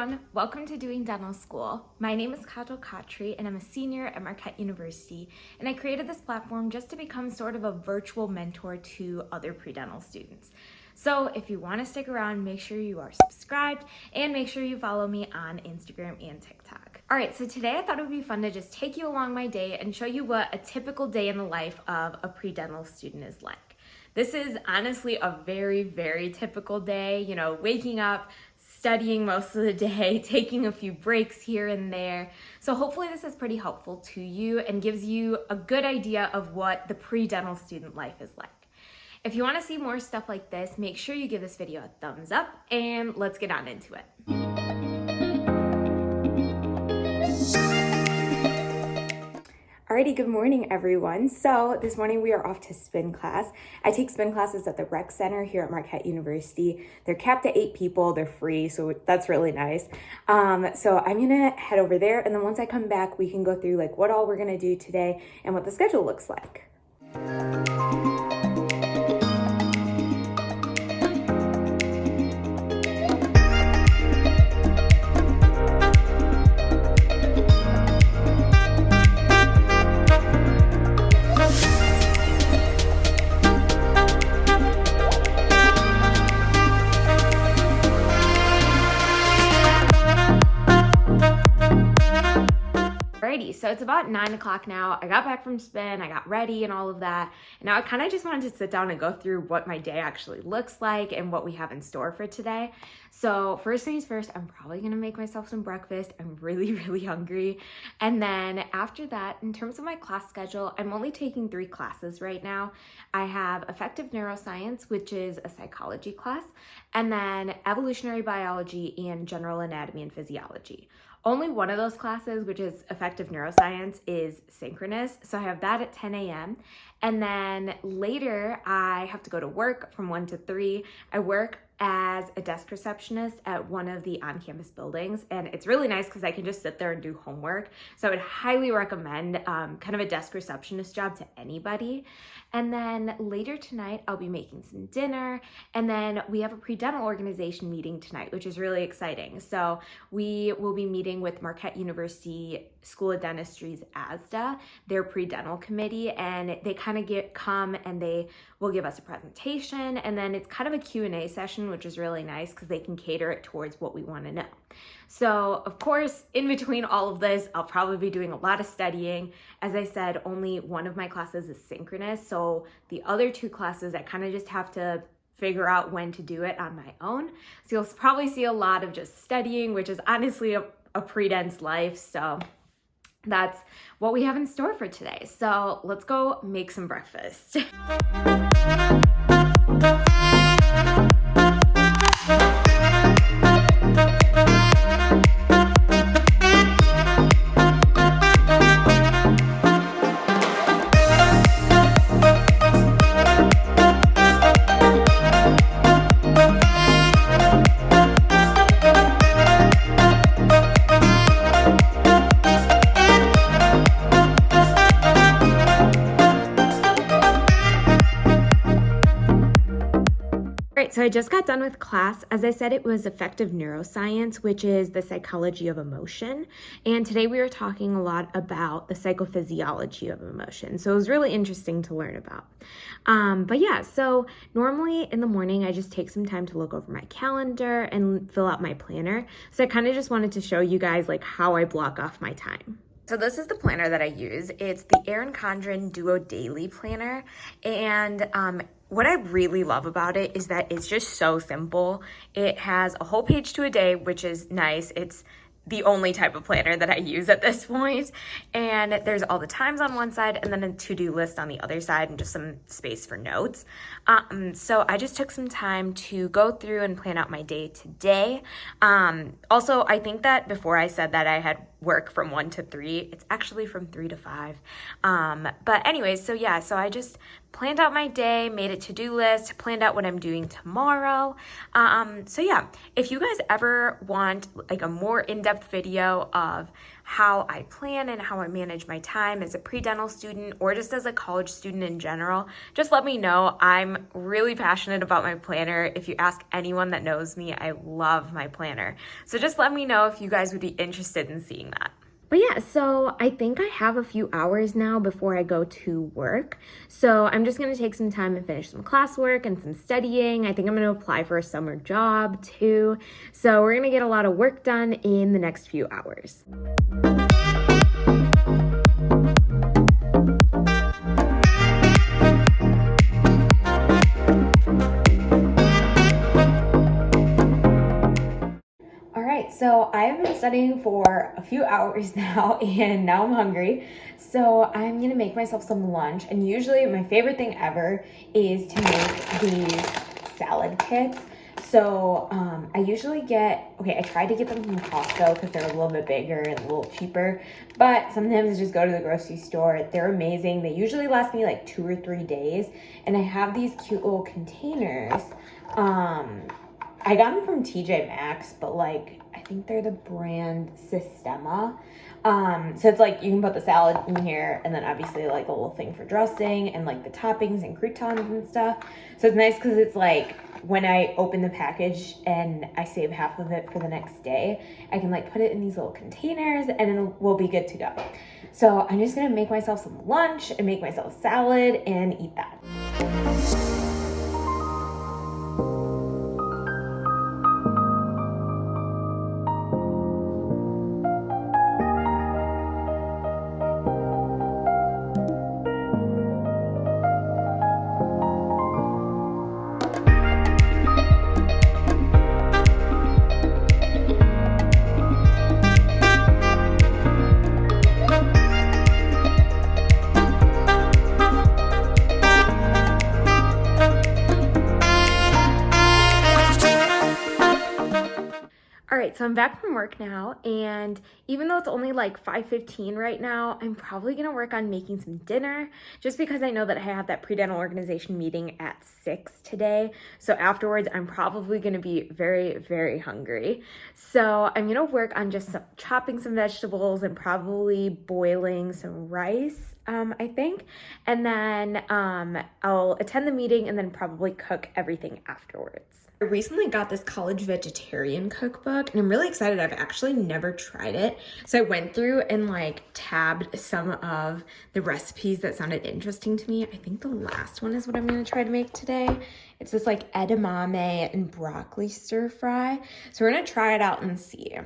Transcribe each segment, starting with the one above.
everyone, welcome to Doing Dental School. My name is Kajal Khatri and I'm a senior at Marquette University, and I created this platform just to become sort of a virtual mentor to other pre-dental students. So if you want to stick around, make sure you are subscribed and make sure you follow me on Instagram and TikTok. All right, so today I thought it would be fun to just take you along my day and show you what a typical day in the life of a pre-dental student is like. This is honestly a very, very typical day, waking up, studying most of the day, taking a few breaks here and there. So hopefully this is pretty helpful to you and gives you a good idea of what the pre-dental student life is like. If you want to see more stuff like this, make sure you give this video a thumbs up and let's get on into it. Alrighty, good morning everyone. So this morning we are off to spin class. I take spin classes at the rec center here at Marquette University. They're capped at 8 people, they're free, so that's really nice. So I'm gonna head over there, and then once I come back, we can go through like what all we're gonna do today and what the schedule looks like. So it's about 9 o'clock now. I got back from spin, I got ready and all of that. And now I kind of just wanted to sit down and go through what my day actually looks like and what we have in store for today. So first things first, I'm probably gonna make myself some breakfast. I'm really, really hungry. And then after that, in terms of my class schedule, I'm only taking 3 classes right now. I have effective neuroscience, which is a psychology class, and then evolutionary biology and general anatomy and physiology. Only one of those classes, which is effective neuroscience, is synchronous. So I have that at 10 a.m. And then later I have to go to work from 1 to 3. I work as a desk receptionist at one of the on-campus buildings, and it's really nice because I can just sit there and do homework. So I would highly recommend kind of a desk receptionist job to anybody. And then later tonight I'll be making some dinner, and then we have a pre-dental organization meeting tonight, which is really exciting. So we will be meeting with Marquette University School of Dentistry's ASDA, their pre-dental committee, and they kind of come and they will give us a presentation, and then it's kind of a Q&A session, which is really nice because they can cater it towards what we want to know. So of course, in between all of this, I'll probably be doing a lot of studying. As I said, only one of my classes is synchronous, so the other 2 classes I kind of just have to figure out when to do it on my own. So you'll probably see a lot of just studying, which is honestly a pre-dent's life. So that's what we have in store for today. So let's go make some breakfast. So I just got done with class. As I said, it was effective neuroscience, which is the psychology of emotion. And today we were talking a lot about the psychophysiology of emotion. So it was really interesting to learn about. But yeah, so normally in the morning, I just take some time to look over my calendar and fill out my planner. So I kind of just wanted to show you guys like how I block off my time. So this is the planner that I use. It's the Erin Condren Duo Daily Planner. And what I really love about it is that it's just so simple. It has a whole page to a day, which is nice. It's the only type of planner that I use at this point. And there's all the times on one side and then a to-do list on the other side and just some space for notes. So I just took some time to go through and plan out my day today. Also, I think that before I said that I had work from 1 to 3, it's actually from 3 to 5. But anyways, so yeah, so I just planned out my day, made a to-do list, planned out what I'm doing tomorrow. So yeah, if you guys ever want like a more in-depth video of how I plan and how I manage my time as a pre-dental student or just as a college student in general, just let me know. I'm really passionate about my planner. If you ask anyone that knows me, I love my planner. So just let me know if you guys would be interested in seeing that. But yeah, so I think I have a few hours now before I go to work. So I'm just going to take some time and finish some classwork and some studying. I think I'm going to apply for a summer job too. So we're going to get a lot of work done in the next few hours. So I have been studying for a few hours now, and now I'm hungry. So I'm gonna make myself some lunch, and usually my favorite thing ever is to make these salad kits. So I usually I try to get them from Costco because they're a little bit bigger and a little cheaper, but sometimes I just go to the grocery store. They're amazing. They usually last me like 2 or 3 days, and I have these cute little containers. I got them from TJ Maxx, but like, I think they're the brand Sistema. So it's like, you can put the salad in here and then obviously like a little thing for dressing and like the toppings and croutons and stuff. So it's nice because it's like, when I open the package and I save half of it for the next day, I can like put it in these little containers and then we'll be good to go. So I'm just gonna make myself some lunch and make myself salad and eat that. All right, so I'm back from work now, and even though it's only like 5:15 right now, I'm probably gonna work on making some dinner just because I know that I have that pre-dental organization meeting at 6 today. So afterwards, I'm probably gonna be very, very hungry. So I'm gonna work on just chopping some vegetables and probably boiling some rice, I think. And then I'll attend the meeting and then probably cook everything afterwards. I recently got this college vegetarian cookbook and I'm really excited. I've actually never tried it. So I went through and like tabbed some of the recipes that sounded interesting to me. I think the last one is what I'm gonna try to make today. It's this like edamame and broccoli stir fry. So we're gonna try it out and see.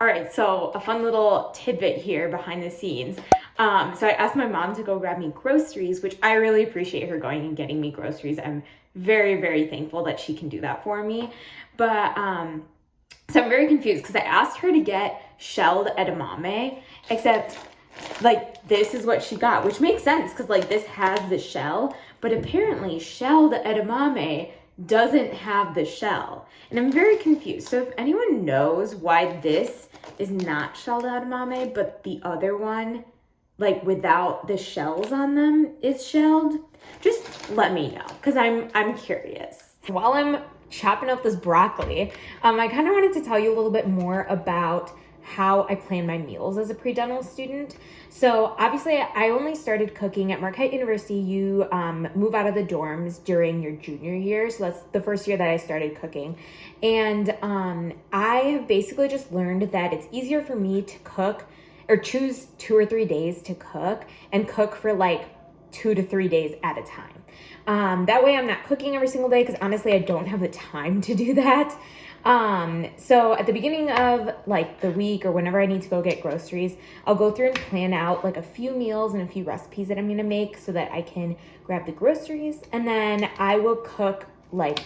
All right, so a fun little tidbit here behind the scenes. So I asked my mom to go grab me groceries, which I really appreciate her going and getting me groceries. I'm very, very thankful that she can do that for me. But, so I'm very confused because I asked her to get shelled edamame, except like this is what she got, which makes sense because like this has the shell, but apparently shelled edamame doesn't have the shell. And I'm very confused. So if anyone knows why this is not shelled edamame, but the other one, like without the shells on them, is shelled, just let me know because I'm curious. While I'm chopping up this broccoli, I kind of wanted to tell you a little bit more about how I plan my meals as a pre-dental student. So obviously I only started cooking at Marquette University. You move out of the dorms during your junior year. So that's the first year that I started cooking. And I have basically just learned that it's easier for me to cook or choose 2 or 3 days to cook and cook for like 2 to 3 days at a time. That way I'm not cooking every single day because honestly, I don't have the time to do that. So at the beginning of like the week or whenever I need to go get groceries, I'll go through and plan out like a few meals and a few recipes that I'm going to make so that I can grab the groceries. And then I will cook like,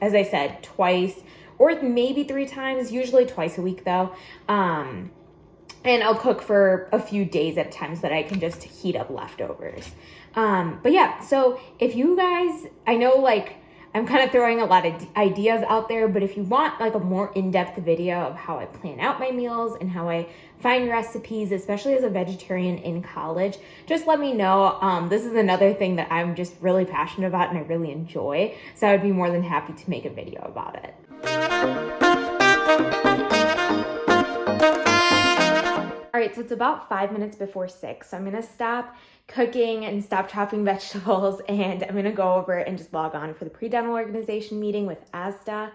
as I said, twice or maybe 3 times, usually twice a week though. And I'll cook for a few days at a time so that I can just heat up leftovers. But yeah, so if you guys, I know like I'm kind of throwing a lot of ideas out there, but if you want like a more in-depth video of how I plan out my meals and how I find recipes, especially as a vegetarian in college, just let me know. This is another thing that I'm just really passionate about and I really enjoy. So I would be more than happy to make a video about it. All right, so it's about 5 minutes before 6. So I'm gonna stop cooking and stop chopping vegetables, and I'm gonna go over and just log on for the pre-dental organization meeting with ASDA.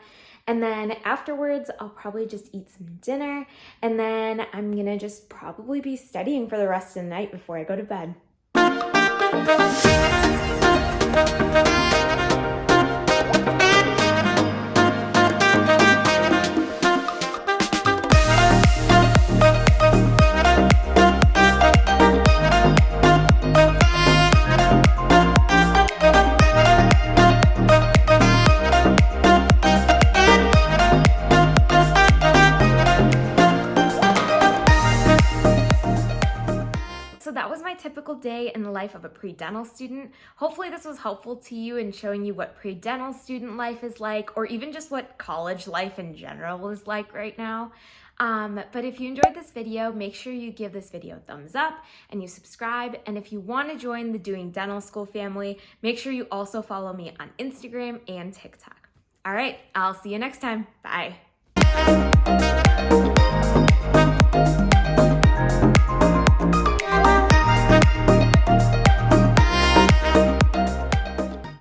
And then afterwards, I'll probably just eat some dinner, and then I'm gonna just probably be studying for the rest of the night before I go to bed. So that was my typical day in the life of a pre-dental student. Hopefully this was helpful to you in showing you what pre-dental student life is like, or even just what college life in general is like right now. But if you enjoyed this video, make sure you give this video a thumbs up and you subscribe. And if you want to join the Doing Dental School family, make sure you also follow me on Instagram and TikTok. All right, I'll see you next time. Bye.